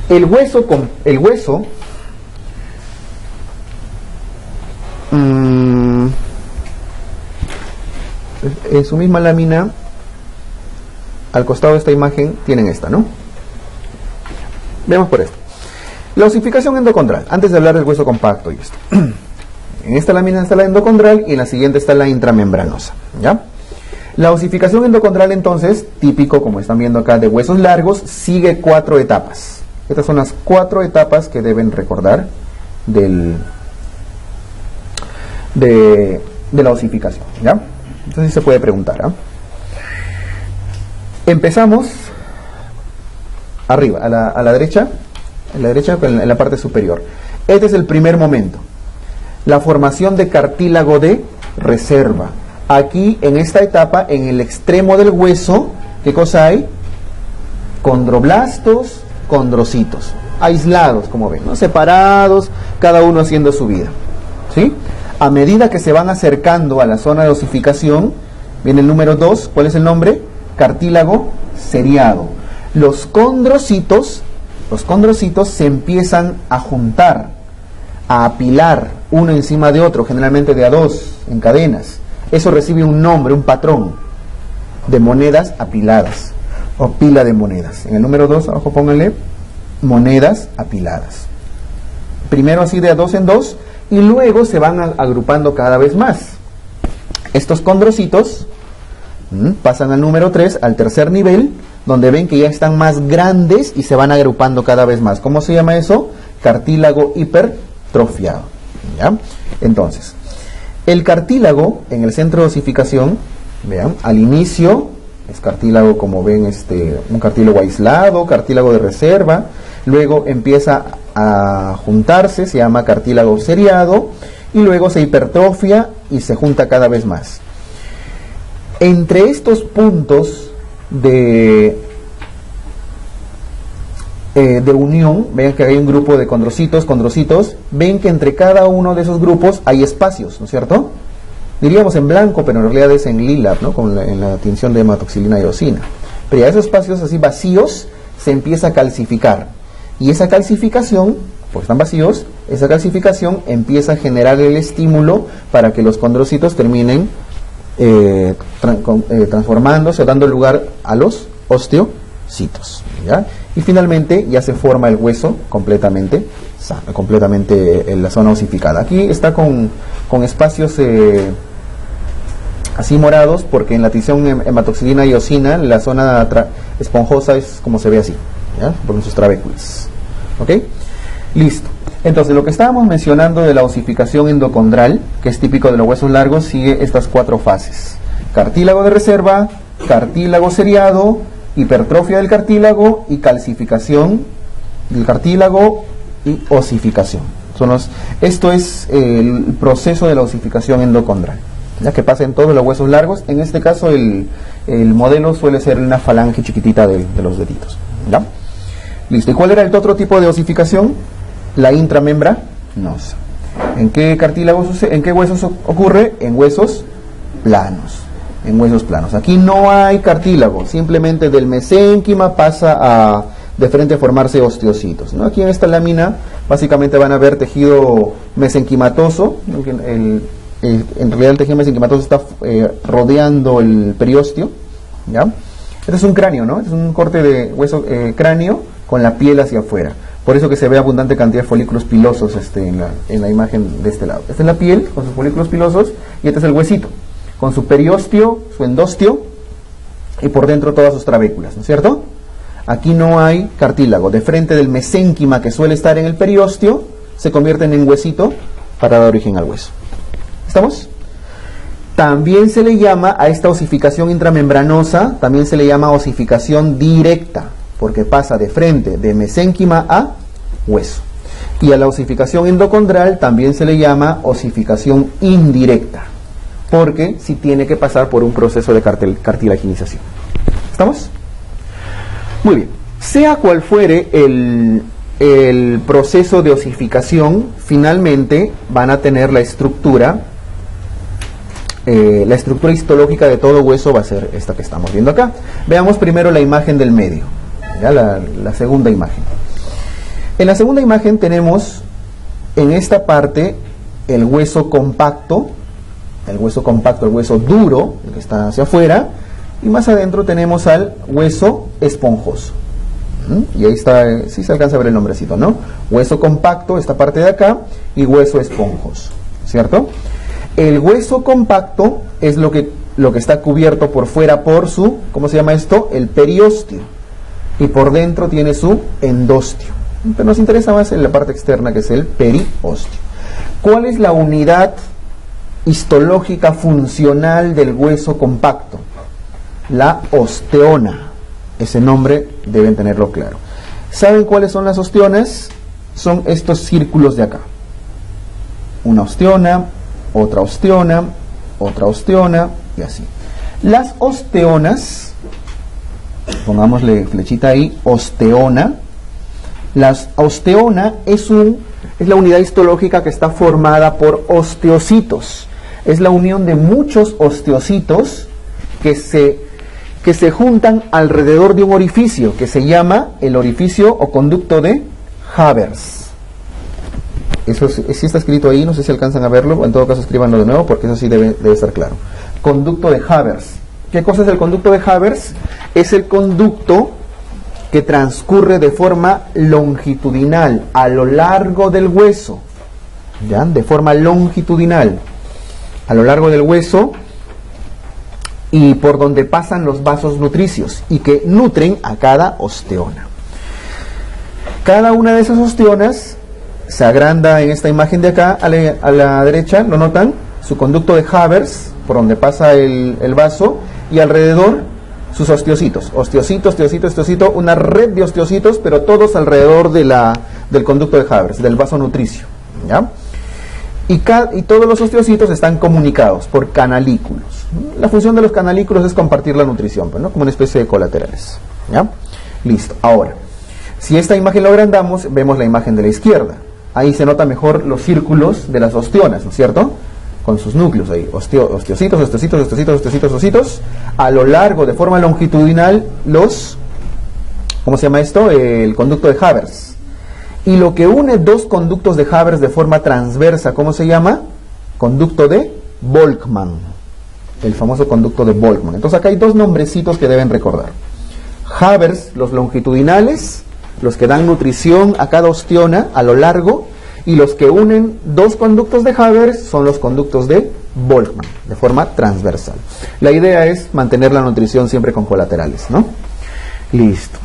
El hueso en su misma lámina, al costado de esta imagen, tienen esta, ¿no? Veamos por esto. La osificación endocondral, antes de hablar del hueso compacto y esto. En esta lámina está la endocondral y en la siguiente está la intramembranosa, ¿ya? La osificación endocondral, entonces, típico, como están viendo acá, de huesos largos, sigue 4 etapas. Estas son las 4 etapas que deben recordar de la osificación, ¿ya? Entonces se puede preguntar, ¿ah? Empezamos arriba, a la derecha, en la parte superior. Este es el primer momento. La formación de cartílago de reserva. Aquí, en esta etapa, en el extremo del hueso, ¿qué cosa hay? Condroblastos, condrocitos, aislados, como ven, ¿no? Separados, cada uno haciendo su vida, ¿sí? A medida que se van acercando a la zona de osificación, viene el número 2, ¿cuál es el nombre? Cartílago seriado. Los condrocitos se empiezan a juntar, a apilar uno encima de otro, generalmente de a dos, en cadenas. Eso recibe un nombre, un patrón de monedas apiladas, o pila de monedas. En el número 2, abajo pónganle monedas apiladas. Primero así de a dos en dos, y luego se van agrupando cada vez más. Estos condrocitos pasan al número 3, al tercer nivel, donde ven que ya están más grandes y se van agrupando cada vez más. ¿Cómo se llama eso? Cartílago hipertrofiado, ¿ya? Entonces, el cartílago en el centro de osificación, vean, al inicio es cartílago, como ven, un cartílago aislado, cartílago de reserva. Luego empieza a juntarse, se llama cartílago seriado, y luego se hipertrofia y se junta cada vez más. Entre estos puntos de unión, vean que hay un grupo de condrocitos, ven que entre cada uno de esos grupos hay espacios, ¿no es cierto? Diríamos en blanco, pero en realidad es en lila, ¿no? En la tinción de hematoxilina y eosina. Pero ya esos espacios así vacíos se empieza a calcificar. Y esa calcificación, porque están vacíos, esa calcificación empieza a generar el estímulo para que los condrocitos terminen transformándose o dando lugar a los osteocitos, ¿ya? Y finalmente ya se forma el hueso completamente sano, completamente en la zona osificada. Aquí está con espacios así morados, porque en la tinción hematoxilina y eosina la zona esponjosa es como se ve así, ¿ya? Por sus trabéculas. ¿Ok? Listo. Entonces, lo que estábamos mencionando de la osificación endocondral, que es típico de los huesos largos, sigue estas 4 fases: cartílago de reserva, cartílago seriado, hipertrofia del cartílago y calcificación del cartílago y osificación. Esto es el proceso de la osificación endocondral, ya que pasa en todos los huesos largos. En este caso el modelo suele ser una falange chiquitita de los deditos, ¿ya? Listo. ¿Y cuál era el otro tipo de osificación? La intramembranosa. ¿En qué cartílagos, en qué huesos ocurre? En huesos planos. En huesos planos. Aquí no hay cartílago, simplemente del mesénquima pasa de frente a formarse osteocitos, ¿no? Aquí en esta lámina básicamente van a ver tejido mesenquimatoso. En realidad el tejido mesenquimatoso está rodeando el periósteo, ¿ya? Este es un cráneo, ¿no? Este es un corte de hueso cráneo con la piel hacia afuera. Por eso que se ve abundante cantidad de folículos pilosos en la imagen de este lado. Esta es la piel con sus folículos pilosos y este es el huesito, con su periósteo, su endósteo y por dentro todas sus trabéculas, ¿no es cierto? Aquí no hay cartílago. De frente del mesénquima que suele estar en el periósteo, se convierten en huesito para dar origen al hueso. ¿Estamos? También se le llama a esta osificación intramembranosa, también se le llama osificación directa, porque pasa de frente, de mesénquima a hueso. Y a la osificación endocondral también se le llama osificación indirecta, porque sí tiene que pasar por un proceso de cartilaginización. ¿Estamos? Muy bien. Sea cual fuere el proceso de osificación, finalmente van a tener la estructura histológica de todo hueso va a ser esta que estamos viendo acá. Veamos primero la imagen del medio, ¿ya? La segunda imagen. En la segunda imagen tenemos en esta parte el hueso compacto, el hueso duro, el que está hacia afuera, y más adentro tenemos al hueso esponjoso. Y ahí está, sí se alcanza a ver el nombrecito, ¿no? Hueso compacto, esta parte de acá, y hueso esponjoso, ¿cierto? El hueso compacto es lo que está cubierto por fuera por su, ¿cómo se llama esto? El periósteo. Y por dentro tiene su endostio. Pero nos interesa más en la parte externa, que es el periósteo. ¿Cuál es la unidad histológica funcional del hueso compacto? La osteona. Ese nombre deben tenerlo claro. ¿Saben cuáles son las osteonas? Son estos círculos de acá. Una osteona, otra osteona, otra osteona y así. Las osteonas, pongámosle flechita ahí, osteona. La osteona es la unidad histológica que está formada por osteocitos. Es la unión de muchos osteocitos que se juntan alrededor de un orificio que se llama el orificio o conducto de Havers. Eso sí está escrito ahí, no sé si alcanzan a verlo, en todo caso escríbanlo de nuevo porque eso sí debe estar claro. Conducto de Havers. ¿Qué cosa es el conducto de Havers? Es el conducto que transcurre de forma longitudinal a lo largo del hueso, ¿ya? De forma longitudinal a lo largo del hueso, y por donde pasan los vasos nutricios y que nutren a cada osteona. Cada una de esas osteonas se agranda en esta imagen de acá a la derecha, ¿lo notan? Su conducto de Havers, por donde pasa el vaso, y alrededor sus osteocitos, osteocito, una red de osteocitos, pero todos alrededor del conducto de Havers, del vaso nutricio, ¿ya? Y todos los osteocitos están comunicados por canalículos. La función de los canalículos es compartir la nutrición, ¿no? Como una especie de colaterales, ¿ya? Listo. Ahora, si esta imagen lo agrandamos, vemos la imagen de la izquierda. Ahí se nota mejor los círculos de las osteonas, ¿no es cierto? Con sus núcleos ahí, osteocitos, a lo largo, de forma longitudinal, ¿cómo se llama esto? El conducto de Havers. Y lo que une dos conductos de Havers de forma transversa, ¿cómo se llama? Conducto de Volkmann. El famoso conducto de Volkmann. Entonces acá hay dos nombrecitos que deben recordar. Havers, los longitudinales, los que dan nutrición a cada osteona a lo largo, y los que unen dos conductos de Havers son los conductos de Volkmann, de forma transversal. La idea es mantener la nutrición siempre con colaterales, ¿no? Listo.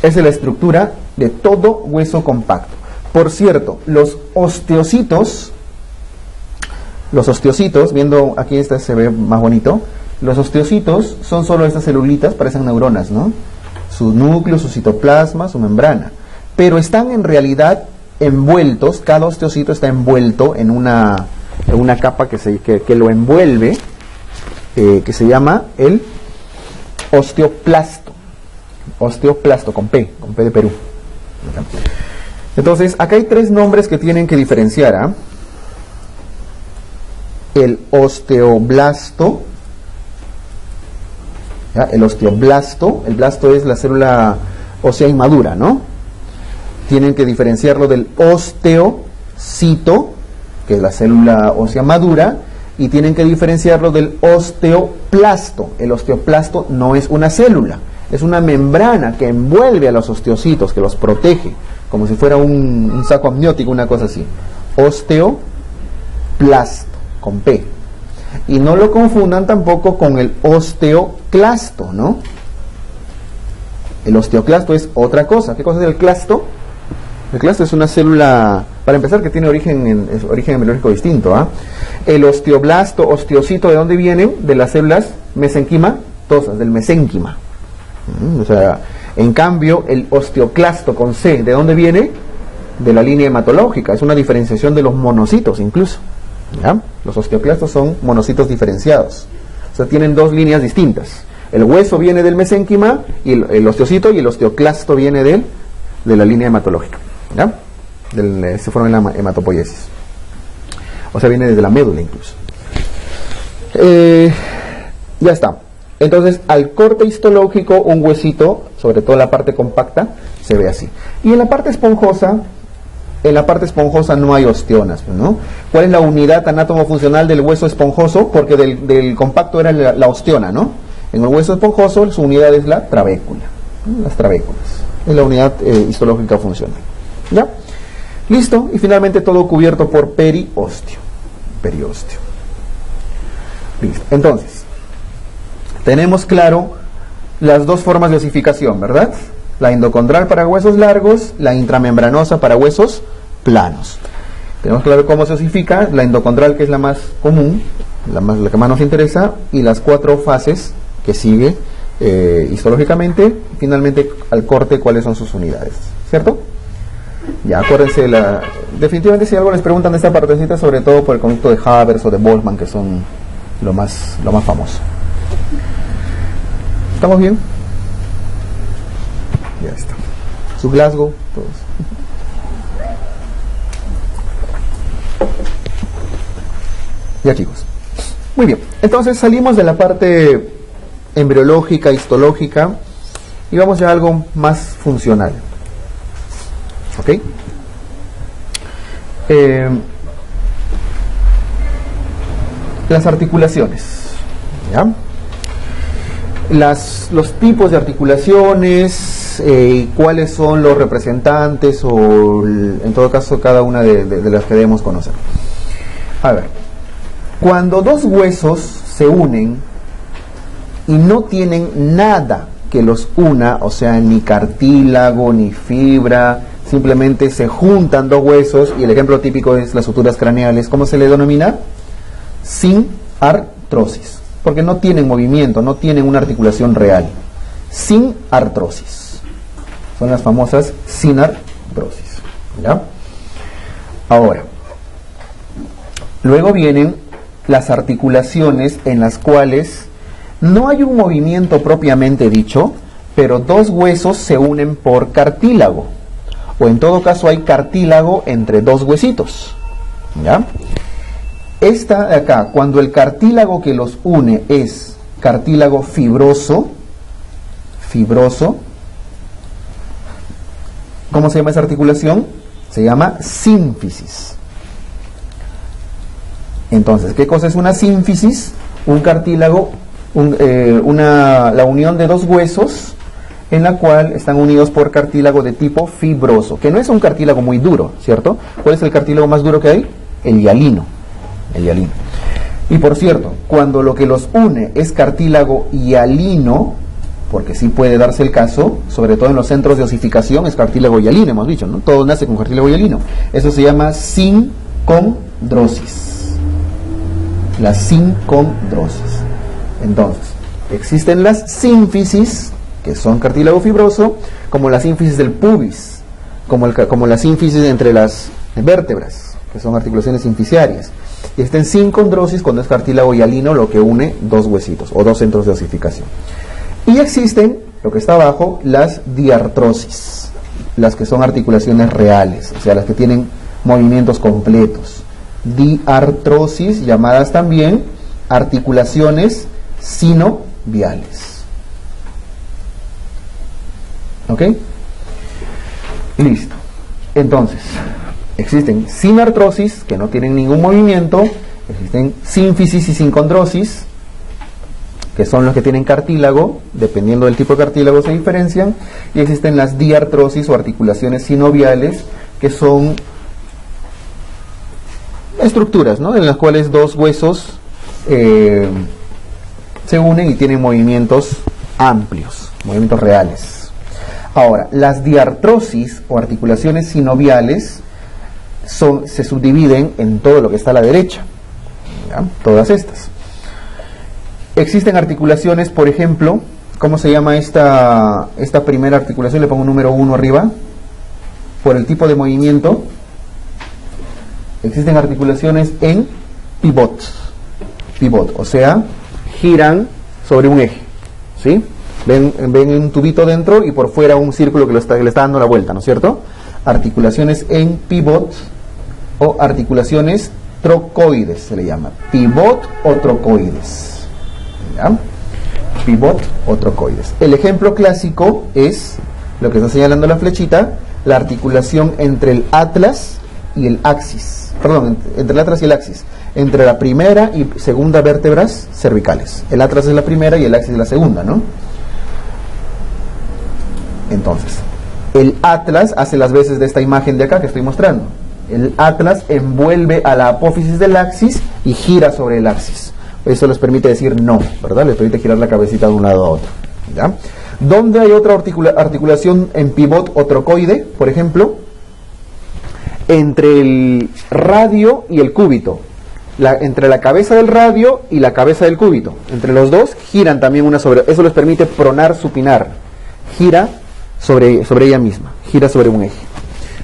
Esa es la estructura de todo hueso compacto. Por cierto, los osteocitos, viendo aquí este se ve más bonito, los osteocitos son solo estas celulitas, parecen neuronas, ¿no? Su núcleo, su citoplasma, su membrana. Pero están en realidad envueltos, cada osteocito está envuelto en una capa que lo envuelve, que se llama el osteoplasto. Osteoplasto, con P de Perú. Entonces, acá hay tres nombres que tienen que diferenciar, ¿ah? El osteoblasto, ¿ya? El blasto es la célula ósea inmadura, ¿no? Tienen que diferenciarlo del osteocito, que es la célula ósea madura, y tienen que diferenciarlo del osteoplasto. El osteoplasto no es una célula, es una membrana que envuelve a los osteocitos, que los protege, como si fuera un saco amniótico, una cosa así. Osteoplasto, con P. Y no lo confundan tampoco con el osteoclasto, ¿no? El osteoclasto es otra cosa. ¿Qué cosa es el clasto? El clasto es una célula, para empezar, que tiene origen biológico distinto, ¿ah? El osteoblasto, osteocito, ¿de dónde vienen? De las células mesenquimatosas, del mesénquima. O sea, en cambio, el osteoclasto con C, ¿de dónde viene? De la línea hematológica. Es una diferenciación de los monocitos incluso, ¿ya? Los osteoclastos son monocitos diferenciados. O sea, tienen dos líneas distintas. El hueso viene del mesénquima, y el osteocito, y el osteoclasto viene de la línea hematológica, ¿ya? Se forma en la hematopoiesis. O sea, viene desde la médula incluso. Ya está. Entonces, al corte histológico, un huesito sobre todo la parte compacta, se ve así. Y en la parte esponjosa no hay ostionas, ¿no? ¿Cuál es la unidad anátomo-funcional del hueso esponjoso? Porque del compacto era la ostiona, ¿no? En el hueso esponjoso su unidad es la trabécula, ¿no? Las trabéculas. Es la unidad histológica funcional. ¿Ya? Listo. Y finalmente todo cubierto por periósteo. Periósteo. Listo. Entonces, tenemos claro las dos formas de osificación, ¿verdad? La endocondral para huesos largos, la intramembranosa para huesos planos. Tenemos claro cómo se osifica, la endocondral, que es la más común, la que más nos interesa, y las 4 fases que sigue histológicamente, finalmente al corte cuáles son sus unidades, ¿cierto? Ya acuérdense, definitivamente si algo les preguntan de esta partecita, sobre todo por el conducto de Havers o de Boltzmann, que son lo más famoso. ¿Estamos bien? Ya está. Su Glasgow, todos. Ya, chicos. Muy bien. Entonces salimos de la parte embriológica, histológica, y vamos ya a algo más funcional. ¿Ok? Las articulaciones. ¿Ya? Los tipos de articulaciones, cuáles son los representantes, o en todo caso cada una de las que debemos conocer. A ver, cuando dos huesos se unen y no tienen nada que los una, o sea, ni cartílago, ni fibra, simplemente se juntan dos huesos, y el ejemplo típico es las suturas craneales, ¿cómo se le denomina? Sin artrosis. Porque no tienen movimiento, no tienen una articulación real. Sin artrosis. Son las famosas sinartrosis. ¿Ya? Ahora, luego vienen las articulaciones en las cuales no hay un movimiento propiamente dicho, pero dos huesos se unen por cartílago. O en todo caso hay cartílago entre dos huesitos. ¿Ya? Esta de acá, cuando el cartílago que los une es cartílago fibroso, ¿cómo se llama esa articulación? Se llama sínfisis. Entonces, ¿qué cosa es una sínfisis? Un cartílago, la unión de dos huesos en la cual están unidos por cartílago de tipo fibroso, que no es un cartílago muy duro, ¿cierto? ¿Cuál es el cartílago más duro que hay? El hialino. Y por cierto, cuando lo que los une es cartílago hialino, porque sí puede darse el caso, sobre todo en los centros de osificación, es cartílago hialino, hemos dicho, ¿no? Todo nace con cartílago hialino. Eso se llama sincondrosis. La sincondrosis. Entonces, existen las sínfisis, que son cartílago fibroso, como la sínfisis del pubis, como la sínfisis entre las vértebras, que son articulaciones sinficiarias. Y está en sincondrosis cuando es cartílago hialino, lo que une dos huesitos o dos centros de osificación. Y existen, lo que está abajo, las diartrosis, las que son articulaciones reales, o sea, las que tienen movimientos completos. Diartrosis, llamadas también articulaciones sinoviales. ¿Ok? Listo. Entonces, existen sinartrosis, que no tienen ningún movimiento, existen sínfisis y sincondrosis, que son los que tienen cartílago, dependiendo del tipo de cartílago se diferencian, y existen las diartrosis o articulaciones sinoviales, que son estructuras, ¿no?, en las cuales dos huesos se unen y tienen movimientos amplios, movimientos reales. Ahora, las diartrosis o articulaciones sinoviales se subdividen en todo lo que está a la derecha, ¿ya? Todas estas. Existen articulaciones, por ejemplo, ¿cómo se llama esta primera articulación? Le pongo un número 1 arriba, por el tipo de movimiento. Existen articulaciones en pivot, o sea, giran sobre un eje, ¿sí? Ven un tubito dentro y por fuera un círculo que le está dando la vuelta, ¿no es cierto? Articulaciones en pivot o articulaciones trocoides se le llama, pivot o trocoides. ¿Ya? pivot o trocoides. El ejemplo clásico es lo que está señalando la flechita, la articulación entre el atlas y el axis, perdón, entre el atlas y el axis, entre la primera y segunda vértebras cervicales. El atlas es la primera y el axis es la segunda, ¿no? Entonces, el atlas hace las veces de esta imagen de acá que estoy mostrando. El atlas envuelve a la apófisis del axis y gira sobre el axis. Eso les permite decir no, ¿verdad? Les permite girar la cabecita de un lado a otro, ¿ya? ¿Dónde hay otra articulación en pivot o trocoide? Por ejemplo, entre el radio y el cúbito. Entre la cabeza del radio y la cabeza del cúbito. Entre los dos giran también una sobre... Eso les permite pronar, supinar. Gira sobre ella misma. Gira sobre un eje.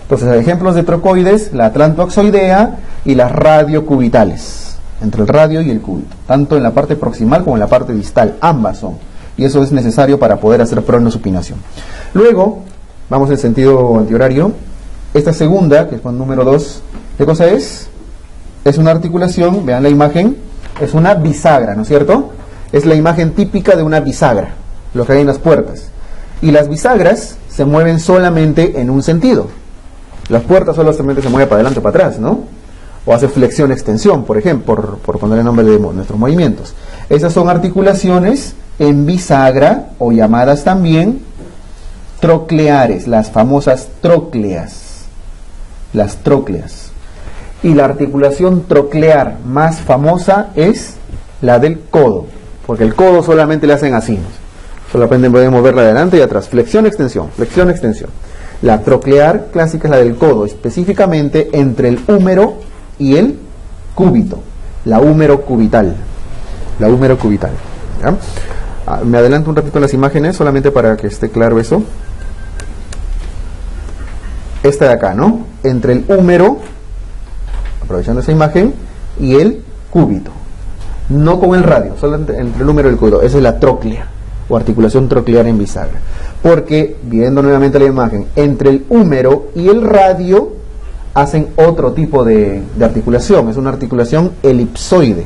Entonces, ejemplos de trocoides, la atlantoaxoidea y las radiocubitales. Entre el radio y el cúbito. Tanto en la parte proximal como en la parte distal. Ambas son. Y eso es necesario para poder hacer pronosupinación. Luego, vamos en sentido antihorario. Esta segunda, que es con número 2, ¿qué cosa es? Es una articulación, vean la imagen, es una bisagra, ¿no es cierto? Es la imagen típica de una bisagra, lo que hay en las puertas. Y las bisagras se mueven solamente en un sentido. Las puertas solamente se mueven para adelante o para atrás, ¿no? O hace flexión-extensión, por ejemplo, por poner el nombre de nuestros movimientos. Esas son articulaciones en bisagra, o llamadas también trocleares, las famosas trócleas. Las trócleas. Y la articulación troclear más famosa es la del codo, porque el codo solamente le hacen así, ¿no? Solamente podemos moverla adelante y atrás, flexión, extensión, flexión, extensión. La troclear clásica es la del codo, específicamente entre el húmero y el cúbito, la húmero cubital, la húmero cubital, ¿ya? Me adelanto un ratito en las imágenes solamente para que esté claro eso. Esta de acá, ¿no? Entre el húmero, aprovechando esa imagen, y el cúbito. No con el radio, solo entre el húmero y el cúbito. Esa es la tróclea, o articulación troclear en bisagra. Porque, viendo nuevamente la imagen, entre el húmero y el radio hacen otro tipo de articulación. Es una articulación elipsoide,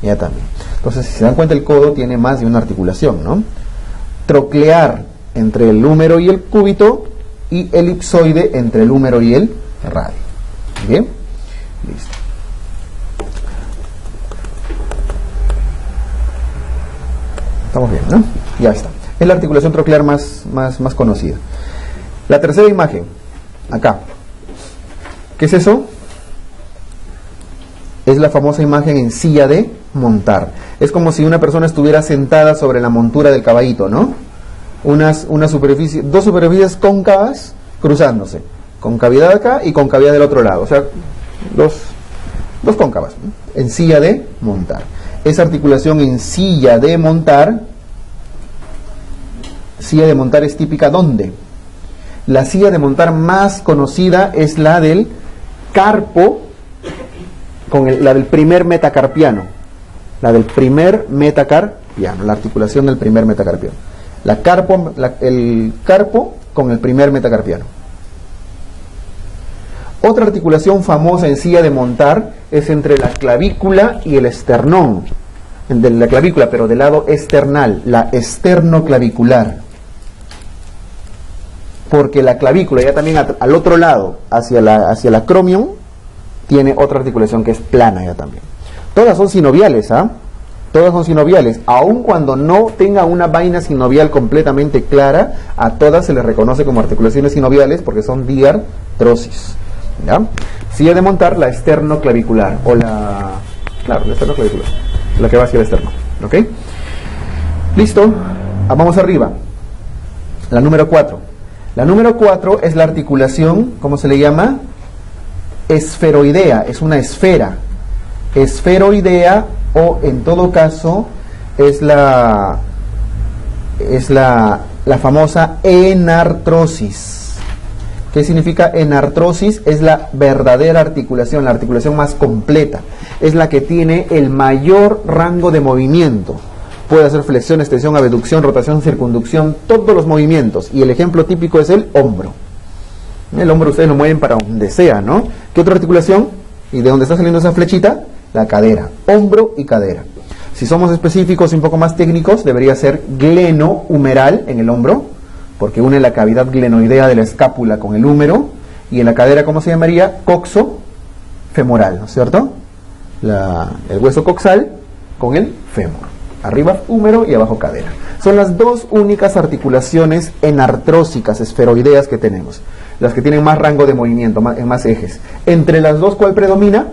ya también. Entonces, si se dan cuenta, el codo tiene más de una articulación, ¿no? Troclear entre el húmero y el cúbito, y elipsoide entre el húmero y el radio. ¿Bien? Listo. Estamos bien, ¿no? Ya está. Es la articulación troclear más conocida. La tercera imagen, acá. ¿Qué es eso? Es la famosa imagen en silla de montar. Es como si una persona estuviera sentada sobre la montura del caballito, ¿no? Dos superficies cóncavas cruzándose. Concavidad acá y concavidad del otro lado. O sea, dos cóncavas, ¿no? En silla de montar. Esa articulación en silla de montar es típica ¿dónde? La silla de montar más conocida es la del carpo, la del primer metacarpiano. La del primer metacarpiano, la articulación del primer metacarpiano. El carpo con el primer metacarpiano. Otra articulación famosa en silla de montar es entre la clavícula y el esternón. De la clavícula, pero del lado external, la esternoclavicular. Porque la clavícula, ya también al otro lado, hacia el acromion, tiene otra articulación que es plana ya también. Todas son sinoviales, ¿ah? Todas son sinoviales. Aun cuando no tenga una vaina sinovial completamente clara, a todas se les reconoce como articulaciones sinoviales porque son diartrosis. ¿Ya? Silla de montar, la esternoclavicular, o la esternoclavicular, la que va hacia el esterno. ¿Ok? Listo. Vamos arriba. La número 4. La número 4 es la articulación, ¿cómo se le llama? Esferoidea, es una esfera. Esferoidea, o en todo caso, es la famosa enartrosis. ¿Qué significa enartrosis? Es la verdadera articulación, la articulación más completa. Es la que tiene el mayor rango de movimiento. Puede hacer flexión, extensión, abducción, rotación, circunducción, todos los movimientos. Y el ejemplo típico es el hombro. El hombro ustedes lo mueven para donde sea, ¿no? ¿Qué otra articulación? Y de dónde está saliendo esa flechita, la cadera. Hombro y cadera. Si somos específicos y un poco más técnicos, debería ser glenohumeral en el hombro, porque une la cavidad glenoidea de la escápula con el húmero, y en la cadera, ¿cómo se llamaría? Coxofemoral, ¿no es cierto? El hueso coxal con el fémur. Arriba húmero y abajo cadera. Son las dos únicas articulaciones enartrósicas, esferoideas que tenemos. Las que tienen más rango de movimiento, en más ejes. Entre las dos, ¿cuál predomina?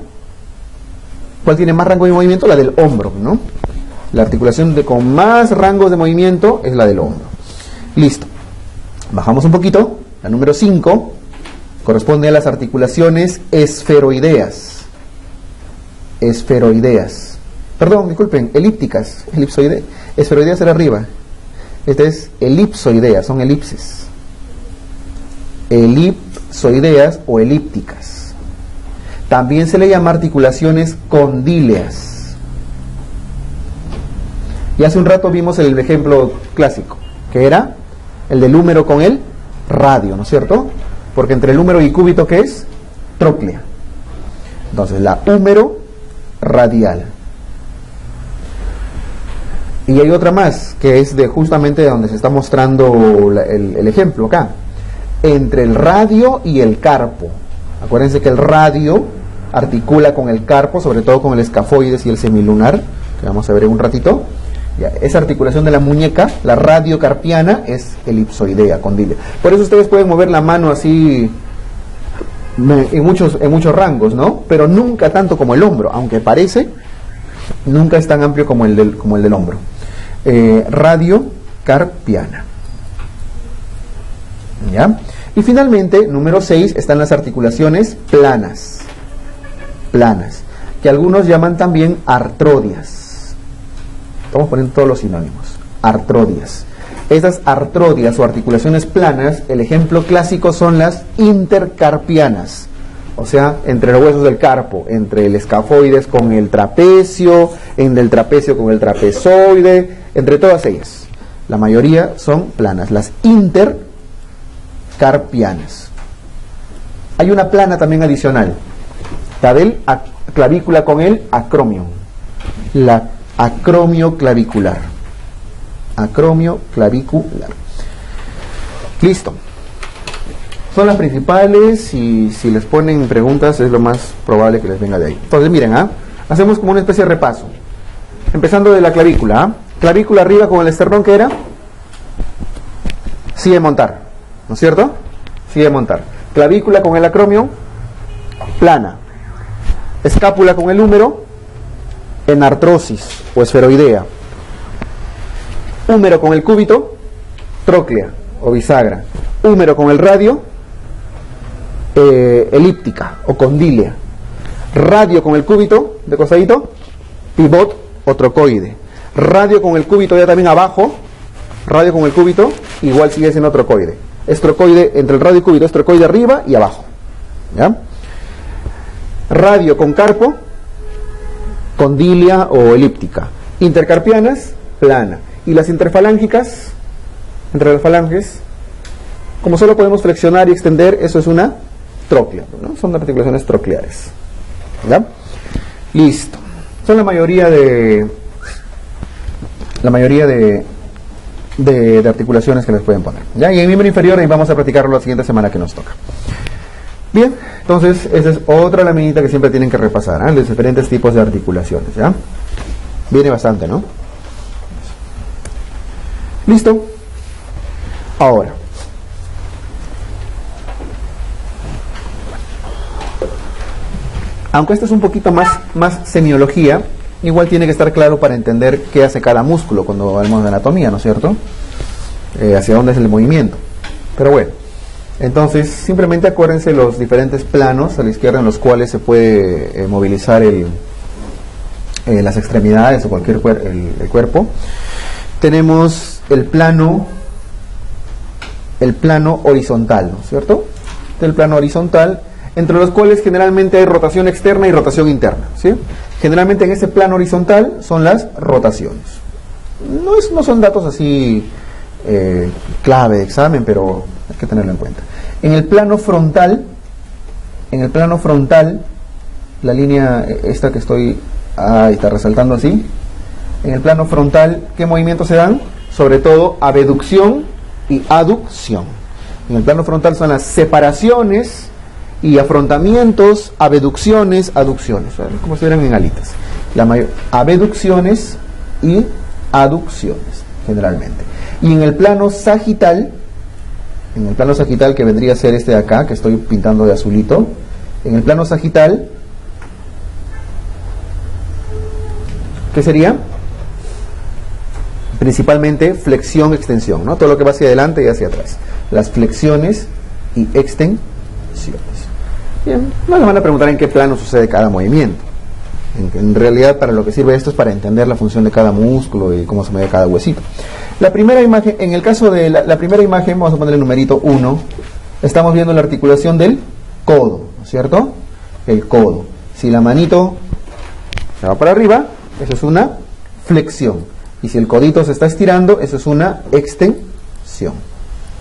¿Cuál tiene más rango de movimiento? La del hombro, ¿no? La articulación con más rangos de movimiento es la del hombro. Listo. Bajamos un poquito. La número 5 corresponde a las articulaciones esferoideas. Perdón, disculpen, elípticas. Esferoideas era arriba. Esta es elipsoidea, son elipses. Elipsoideas o elípticas. También se le llama articulaciones condíleas. Y hace un rato vimos el ejemplo clásico, que era el del húmero con el radio, ¿no es cierto? Porque entre el húmero y cúbito, ¿qué es? Tróclea. Entonces, la húmero radial. Y hay otra más, que es de justamente donde se está mostrando el ejemplo acá. Entre el radio y el carpo. Acuérdense que el radio articula con el carpo, sobre todo con el escafoides y el semilunar, que vamos a ver en un ratito. Ya, esa articulación de la muñeca, la radiocarpiana, es elipsoidea, condílea. Por eso ustedes pueden mover la mano así en muchos rangos, ¿no? Pero nunca tanto como el hombro, aunque parece, nunca es tan amplio como el del hombro. Radiocarpiana. ¿Ya? Y finalmente, número 6, están las articulaciones planas, que algunos llaman también artrodias. Estamos poniendo todos los sinónimos. Artrodias. Estas artrodias o articulaciones planas, el ejemplo clásico son las intercarpianas, o sea, entre los huesos del carpo, entre el escafoides con el trapecio, entre el trapecio con el trapezoide, entre todas ellas. La mayoría son planas, las intercarpianas. Hay una plana también adicional, la del clavícula con el acromio, la acromio clavicular. Acromio clavicular. Listo. Son las principales y si les ponen preguntas es lo más probable que les venga de ahí. Entonces miren, hacemos como una especie de repaso. Empezando de la clavícula. Clavícula arriba con el esternón, ¿qué era? Sigue montar, ¿no es cierto? Sigue montar. Clavícula con el acromio, plana. Escápula con el húmero, enartrosis o esferoidea. Húmero con el cúbito, tróclea o bisagra. Húmero con el radio, elíptica o condílea. Radio con el cúbito, de costadito, pivot o trocoide. Radio con el cúbito ya también abajo, radio con el cúbito, igual sigue siendo trocoide. Es trocoide, entre el radio y cúbito es trocoide arriba y abajo. ¿Ya? Radio con carpo, condílea o elíptica. Intercarpianas, plana. Y las interfalángicas, entre las falanges, como solo podemos flexionar y extender, eso es una tróclea, ¿no? Son articulaciones trocleares. ¿Ya? Listo. Son la mayoría de articulaciones que les pueden poner. ¿Ya? Y en miembro inferior, ahí vamos a practicarlo la siguiente semana que nos toca. Bien, entonces esa es otra laminita que siempre tienen que repasar, los diferentes tipos de articulaciones. ¿Ya? Viene bastante, ¿no? ¿Listo? Ahora, aunque esto es un poquito más semiología, igual tiene que estar claro para entender qué hace cada músculo cuando hablamos de anatomía, ¿no es cierto? Hacia dónde es el movimiento. Pero bueno, entonces simplemente acuérdense los diferentes planos a la izquierda en los cuales se puede movilizar las extremidades o cualquier el cuerpo. Tenemos el plano horizontal, ¿no es cierto? El plano horizontal, entre los cuales generalmente hay rotación externa y rotación interna, ¿sí? Generalmente en ese plano horizontal son las rotaciones. No son datos así clave de examen, pero hay que tenerlo en cuenta. En el plano frontal, la línea esta que estoy está resaltando así, En el plano frontal, ¿qué movimientos se dan? Sobre todo abducción y aducción. En el plano frontal son las separaciones y afrontamientos, abducciones, aducciones, como si fueran en alitas. Abducciones y aducciones, generalmente. Y en el plano sagital, que vendría a ser este de acá, que estoy pintando de azulito, en el plano sagital, ¿qué sería? Principalmente flexión, extensión, ¿no? Todo lo que va hacia adelante y hacia atrás. Las flexiones y extensiones. Bien, no les van a preguntar en qué plano sucede cada movimiento. En realidad, para lo que sirve esto es para entender la función de cada músculo y cómo se mueve cada huesito. La primera imagen, en el caso de la primera imagen, vamos a poner el numerito 1. Estamos viendo la articulación del codo, ¿no es cierto? El codo. Si la manito se va para arriba, eso es una flexión. Y si el codito se está estirando, eso es una extensión.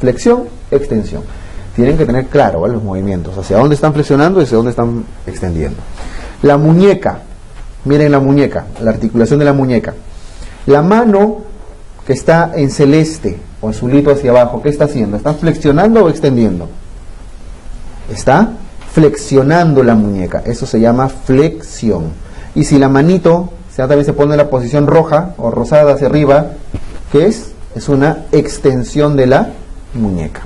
Flexión, extensión. Tienen que tener claro, ¿vale? Los movimientos, hacia dónde están flexionando y hacia dónde están extendiendo. La muñeca, miren la muñeca, la articulación de la muñeca. La mano que está en celeste o azulito hacia abajo, ¿qué está haciendo? ¿Está flexionando o extendiendo? Está flexionando la muñeca, eso se llama flexión. Y si la manito también se pone en la posición roja o rosada hacia arriba, ¿qué es? Es una extensión de la muñeca.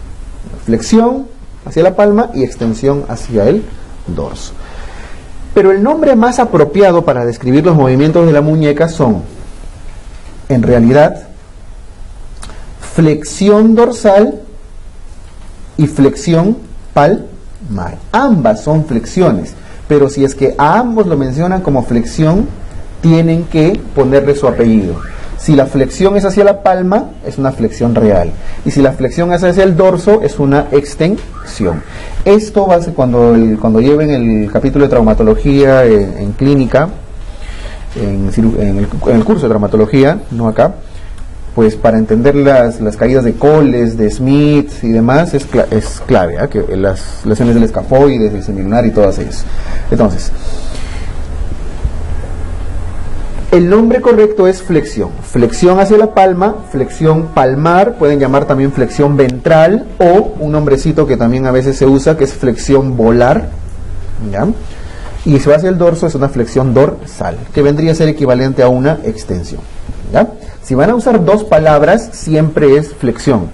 Flexión hacia la palma y extensión hacia el dorso. Pero el nombre más apropiado para describir los movimientos de la muñeca son, en realidad, flexión dorsal y flexión palmar. Ambas son flexiones, pero si es que a ambos lo mencionan como flexión, tienen que ponerle su apellido. Si la flexión es hacia la palma, es una flexión real. Y si la flexión es hacia el dorso, es una extensión. Esto va a ser cuando lleven el capítulo de traumatología en clínica, en el curso de traumatología, no acá, pues para entender las caídas de Coles, de Smith y demás, es clave, ¿eh? Que las lesiones del escafoides, del semilunar y todas ellas. Entonces, el nombre correcto es flexión. Flexión hacia la palma, flexión palmar, pueden llamar también flexión ventral, o un nombrecito que también a veces se usa, que es flexión volar, ¿ya? Y si va hacia el dorso, es una flexión dorsal, que vendría a ser equivalente a una extensión, ¿ya? Si van a usar dos palabras, siempre es flexión.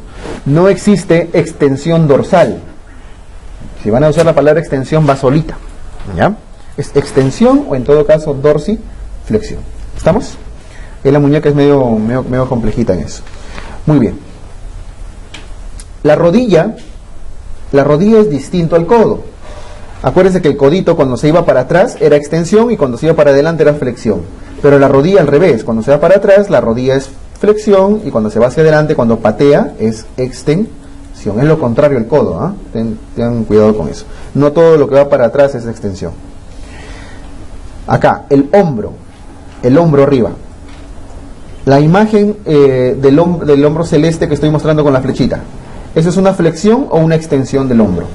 No existe extensión dorsal. Si van a usar la palabra extensión, va solita, ¿ya? Es extensión o en todo caso dorsiflexión. ¿Estamos? La muñeca es medio complejita en eso. Muy bien. La rodilla es distinto al codo. Acuérdense que el codito cuando se iba para atrás era extensión y cuando se iba para adelante era flexión. Pero la rodilla al revés, cuando se va para atrás la rodilla es flexión y cuando se va hacia adelante, cuando patea, es extensión. Es lo contrario al codo, ¿eh? Tengan cuidado con eso. No todo lo que va para atrás es extensión. Acá, el hombro arriba. La imagen del hombro celeste que estoy mostrando con la flechita, ¿eso es una flexión o una extensión del hombro?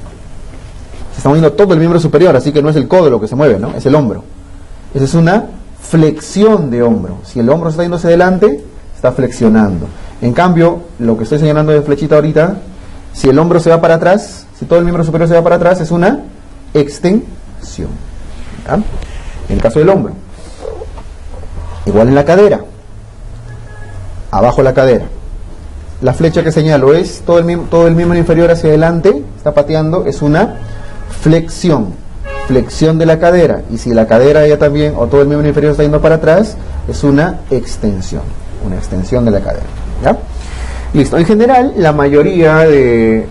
Se está moviendo todo el miembro superior, así que no es el codo lo que se mueve, ¿no? Es el hombro. Esa es una flexión de hombro. Si el hombro está yendo hacia adelante, está flexionando. En cambio, lo que estoy señalando de flechita ahorita, si el hombro se va para atrás, si todo el miembro superior se va para atrás, es una extensión, ¿ya? En el caso del hombro. Igual en la cadera, abajo la cadera. La flecha que señalo es todo el miembro inferior hacia adelante, está pateando, es una flexión de la cadera. Y si la cadera ya también, o todo el miembro inferior está yendo para atrás, es una extensión de la cadera, ¿ya? Listo. En general, la mayoría de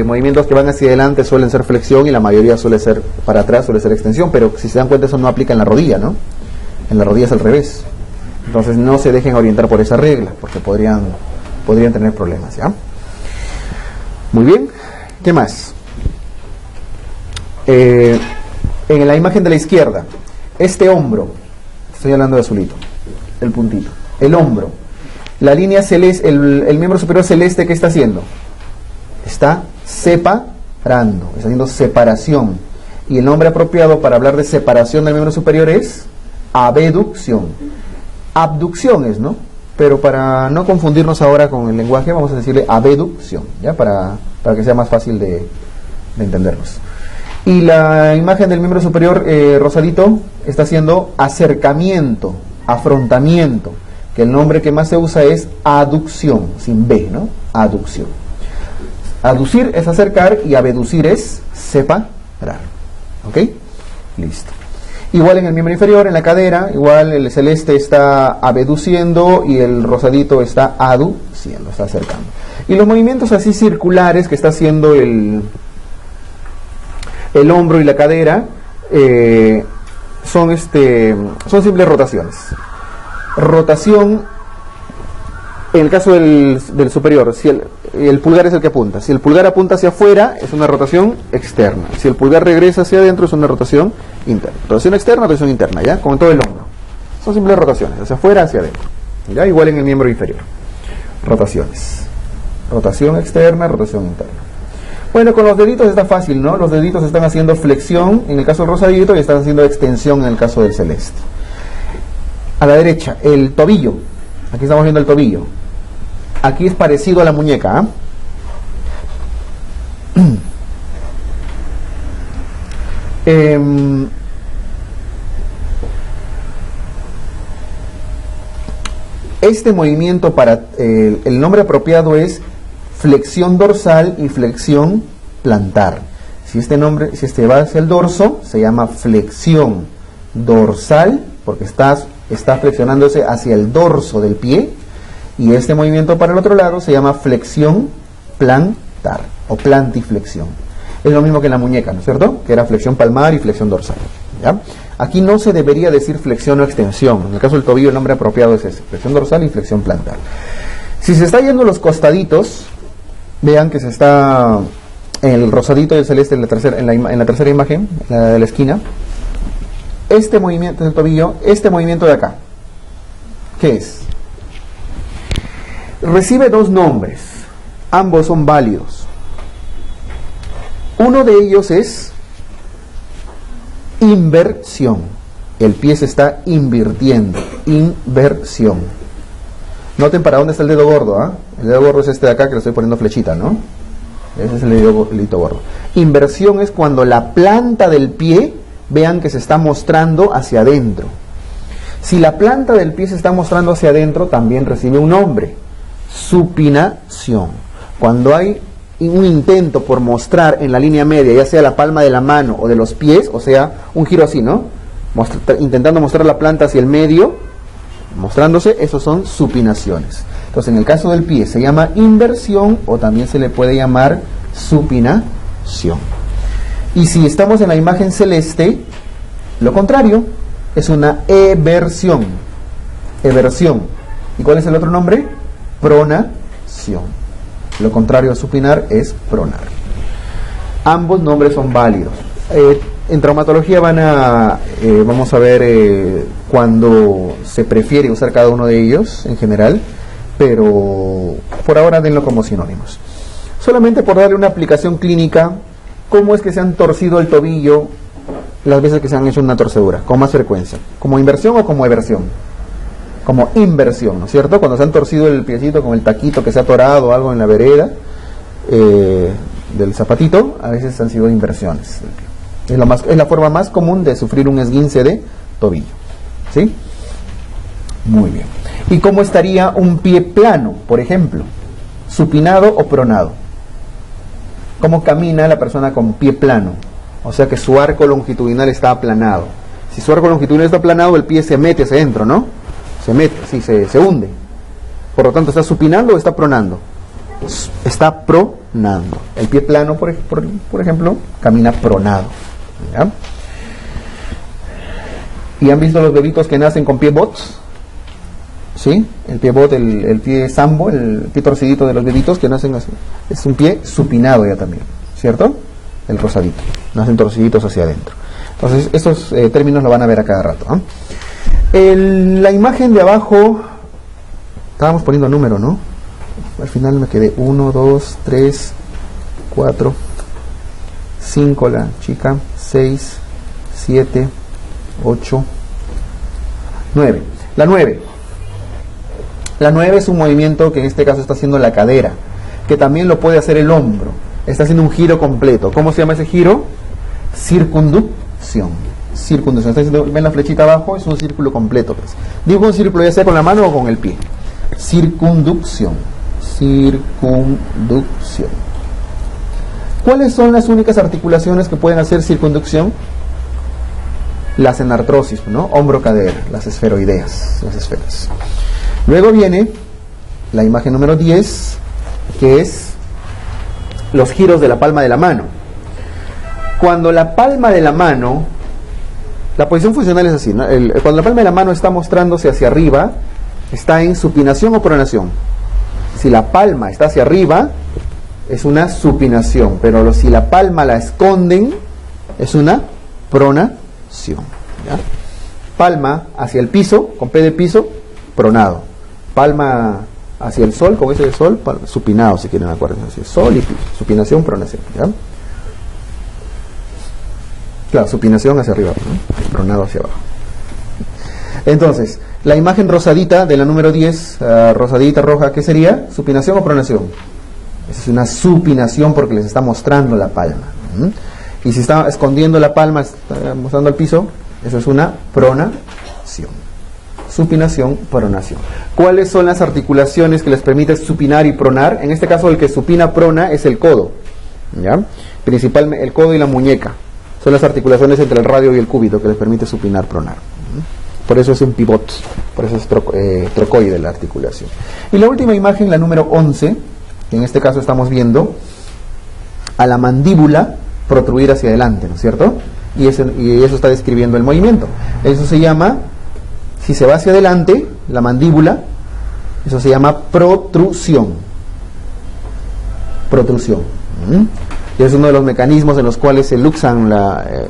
movimientos que van hacia adelante suelen ser flexión y la mayoría suele ser para atrás, suele ser extensión, pero si se dan cuenta eso no aplica en la rodilla, ¿no? En la rodilla es al revés. Entonces no se dejen orientar por esa regla, porque podrían tener problemas, ¿ya? Muy bien. ¿Qué más? En la imagen de la izquierda, este hombro, estoy hablando de azulito, el puntito, el hombro, la línea celeste, el miembro superior celeste, ¿qué está haciendo? Está separando, está haciendo separación. Y el nombre apropiado para hablar de separación del miembro superior es abducción. abducciones, ¿no? Pero para no confundirnos ahora con el lenguaje, vamos a decirle abducción, ¿ya? Para que sea más fácil de entendernos. Y la imagen del miembro superior rosadito está haciendo acercamiento, afrontamiento, que el nombre que más se usa es aducción, sin B, ¿no? Aducción. Aducir es acercar y abducir es separar. ¿Ok? Listo. Igual en el miembro inferior, en la cadera, igual el celeste está abduciendo y el rosadito está aduciendo, está acercando. Y los movimientos así circulares que está haciendo el hombro y la cadera son simples rotaciones. Rotación, en el caso del superior, si el pulgar es el que apunta. Si el pulgar apunta hacia afuera, es una rotación externa. Si el pulgar regresa hacia adentro, es una rotación interna. Rotación externa, rotación interna, ¿ya? Como en todo el hombro. Son simples rotaciones, hacia afuera, hacia adentro. ¿Ya? Igual en el miembro inferior. Rotaciones. Rotación externa, rotación interna. Bueno, con los deditos está fácil, ¿no? Los deditos están haciendo flexión en el caso del rosadito y están haciendo extensión en el caso del celeste. A la derecha, el tobillo. Aquí estamos viendo el tobillo. Aquí es parecido a la muñeca, Este movimiento para el nombre apropiado es flexión dorsal y flexión plantar. Si este va hacia el dorso, se llama flexión dorsal, porque está flexionándose hacia el dorso del pie. Y este movimiento para el otro lado se llama flexión plantar o plantiflexión. Es lo mismo que en la muñeca, ¿no es cierto? Que era flexión palmar y flexión dorsal, ¿ya? Aquí no se debería decir flexión o extensión. En el caso del tobillo el nombre apropiado es ese, flexión dorsal y flexión plantar. Si se está yendo los costaditos, vean que se está el rosadito y el celeste en la tercera imagen, la de la esquina. Este movimiento del tobillo, este movimiento de acá, ¿qué es? Recibe dos nombres, ambos son válidos. Uno de ellos es inversión. El pie se está invirtiendo, inversión. Noten para dónde está el dedo gordo, ¿ah? El dedo gordo es este de acá que le estoy poniendo flechita, ¿no? Ese es el dedito gordo. Inversión es cuando la planta del pie, vean que se está mostrando hacia adentro. Si la planta del pie se está mostrando hacia adentro, también recibe un nombre. Supinación. Cuando hay un intento por mostrar en la línea media, ya sea la palma de la mano o de los pies, o sea, un giro así, ¿no? Intentando mostrar la planta hacia el medio, mostrándose, esos son supinaciones. Entonces, en el caso del pie se llama inversión o también se le puede llamar supinación. Y si estamos en la imagen celeste, lo contrario, es una eversión. Eversión. ¿Y cuál es el otro nombre? Pronación. Lo contrario a supinar es pronar. Ambos nombres son válidos. En traumatología vamos a ver cuando se prefiere usar cada uno de ellos en general, pero por ahora denlo como sinónimos. Solamente por darle una aplicación clínica, ¿cómo es que se han torcido el tobillo las veces que se han hecho una torcedura? Con más frecuencia. ¿Como inversión o como eversión? Como inversión, ¿no es cierto? Cuando se han torcido el piecito con el taquito que se ha atorado o algo en la vereda del zapatito, a veces han sido inversiones. Es la forma más común de sufrir un esguince de tobillo. ¿Sí? Muy bien. ¿Y cómo estaría un pie plano, por ejemplo? ¿Supinado o pronado? ¿Cómo camina la persona con pie plano? O sea que su arco longitudinal está aplanado. Si su arco longitudinal está aplanado, el pie se mete hacia adentro, ¿no? Se mete, sí, se hunde. Por lo tanto, ¿está supinando o está pronando? Está pronando. El pie plano, por ejemplo, camina pronado. ¿Ya? ¿Y han visto los bebitos que nacen con pie bots? ¿Sí? El pie bot, el pie sambo, el pie torcidito de los bebitos que nacen así. Es un pie supinado ya también, ¿cierto? El rosadito. Nacen torciditos hacia adentro. Entonces, estos términos lo van a ver a cada rato, ¿eh? La imagen de abajo, estábamos poniendo número, ¿no? Al final me quedé 1, 2, 3, 4, 5 la chica, 6, 7, 8, 9. La 9. La 9 es un movimiento que en este caso está haciendo la cadera, que también lo puede hacer el hombro. Está haciendo un giro completo. ¿Cómo se llama ese giro? Circunducción. Circunducción. Está diciendo, ven la flechita abajo, es un círculo completo. Pues. Digo un círculo ya sea con la mano o con el pie. Circunducción. Circunducción. ¿Cuáles son las únicas articulaciones que pueden hacer circunducción? Las enartrosis, ¿no? Hombro-cadera, las esferoideas, las esferas. Luego viene la imagen número 10, que es los giros de la palma de la mano. Cuando la palma de la mano, la posición funcional es así, ¿no? Cuando la palma de la mano está mostrándose hacia arriba, está en supinación o pronación. Si la palma está hacia arriba, es una supinación, pero si la palma la esconden, es una pronación. ¿Ya? Palma hacia el piso, con P de piso, pronado. Palma hacia el sol, con S de sol, supinado, si quieren, acuérdense, así, sol y piso, supinación, pronación, ¿ya? Claro, supinación hacia arriba, ¿no? Pronado hacia abajo. Entonces, la imagen rosadita de la número 10, rosadita, roja, ¿qué sería? ¿Supinación o pronación? Esa es una supinación porque les está mostrando la palma. Y si está escondiendo la palma, está mostrando el piso, eso es una pronación. Supinación, pronación. ¿Cuáles son las articulaciones que les permite supinar y pronar? En este caso el que supina prona es el codo, ¿ya? Principalmente el codo y la muñeca. Son las articulaciones entre el radio y el cúbito que les permite supinar, pronar. Por eso es un pivot, por eso es trocoide la articulación. Y la última imagen, la número 11, que en este caso estamos viendo a la mandíbula protruir hacia adelante, ¿no es cierto? Y eso está describiendo el movimiento. Eso se llama, si se va hacia adelante, la mandíbula, eso se llama protrusión. Protrusión. Y es uno de los mecanismos en los cuales se luxan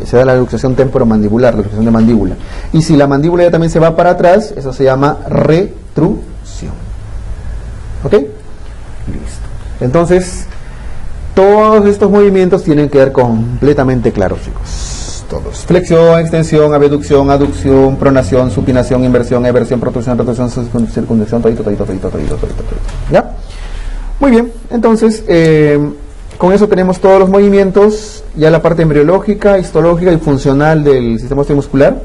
se da la luxación temporomandibular, la luxación de mandíbula. Y si la mandíbula ya también se va para atrás, eso se llama retrusión. ¿Ok? Listo. Entonces, todos estos movimientos tienen que quedar completamente claros, chicos. Todos. Flexión, extensión, abducción, aducción, pronación, supinación, inversión, eversión, protrusión, retracción, circunducción, todito. ¿Ya? Muy bien, entonces, con eso tenemos todos los movimientos, ya la parte embriológica, histológica y funcional del sistema osteomuscular.